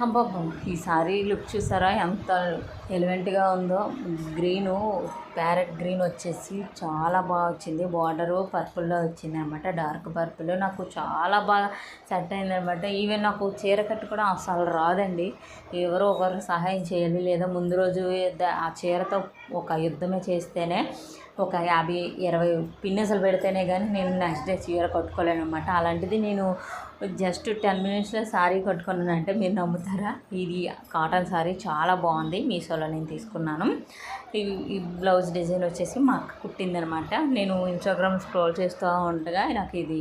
అబ్బబ్బా! ఈ sorry look చూసారా ఎంత ఎలిగెంట్‌గా ఉందో. గ్రీను ప్యారెట్ గ్రీన్ వచ్చేసి చాలా బాగా వచ్చింది. బార్డరు పర్పుల్‌లో వచ్చిందనమాట. డార్క్ పర్పుల్ నాకు చాలా బాగా సెట్ అయిందనమాట. ఈవెన్ నాకు చీర కట్టుకోవడం అసలు రాదండి. ఎవరో ఒకరు సహాయం చేయాలి, లేదా ముందు రోజు ఆ చీరతో ఒక యుద్ధమే చేస్తేనే ఒక 50, 20 పిన్నిసలు పెడితేనే కానీ నేను నెక్స్ట్ డే చీర కట్టుకోలేనమాట. అలాంటిది నేను జస్ట్ 10 మినిట్స్లో శారీ కట్టుకున్నానంటే మీరు నమ్ముతారా? ఇది కాటన్ శారీ చాలా బాగుంది. మీషోలో నేను తీసుకున్నాను. ఈ బ్లౌజ్ డిజైన్ వచ్చేసి మా అక్క కుట్టిందనమాట. నేను ఇన్స్టాగ్రామ్ స్క్రోల్ చేస్తూ ఉండగా నాకు ఇది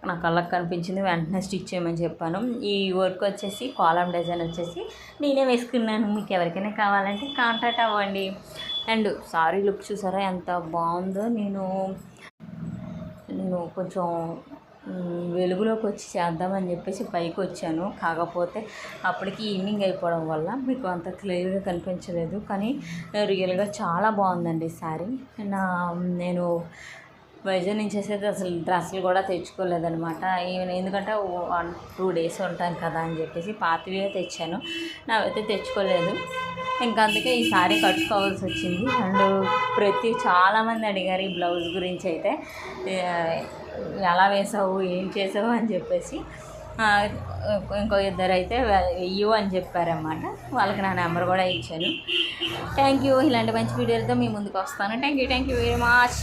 నా కళ్ళకు కనిపించింది. వెంటనే స్టిచ్ చేయమని చెప్పాను. ఈ వర్క్ వచ్చేసి కాలమ్ డిజైన్ వచ్చేసి నేనే వేసుకున్నాను. మీకు ఎవరికైనా కావాలంటే కాంటాక్ట్ అవ్వండి. అండ్ సారీ లుక్ చూసారా ఎంత బాగుందో. నేను కొంచెం వెలుగులోకి వచ్చి చేద్దామని చెప్పేసి పైకి వచ్చాను. కాకపోతే అప్పటికి ఈవినింగ్ అయిపోవడం వల్ల మీకు అంత క్లియర్గా కనిపించలేదు. కానీ రియల్గా చాలా బాగుందండి శారీ. నేను వైజాగ్ నుంచి అయితే అసలు డ్రెస్సులు కూడా తెచ్చుకోలేదనమాట. ఈవెన్ ఎందుకంటే 1-2 డేస్ ఉంటాను కదా అని చెప్పేసి పాతవే తెచ్చాను. నావైతే తెచ్చుకోలేదు. ఇంకా అందుకే ఈ సారీ కట్టుకోవాల్సి వచ్చింది. అండ్ చాలామంది అడిగారు ఈ బ్లౌజ్ గురించి అయితే, ఎలా వేసావు, ఏం చేసావు అని చెప్పేసి. ఇంకో ఇద్దరు అయితే వెయ్యు అని చెప్పారన్నమాట. వాళ్ళకి నా నెంబర్ కూడా ఇచ్చాను. Thank you. ఇలాంటి మంచి వీడియోలతో మీ ముందుకు వస్తాను. Thank you very much.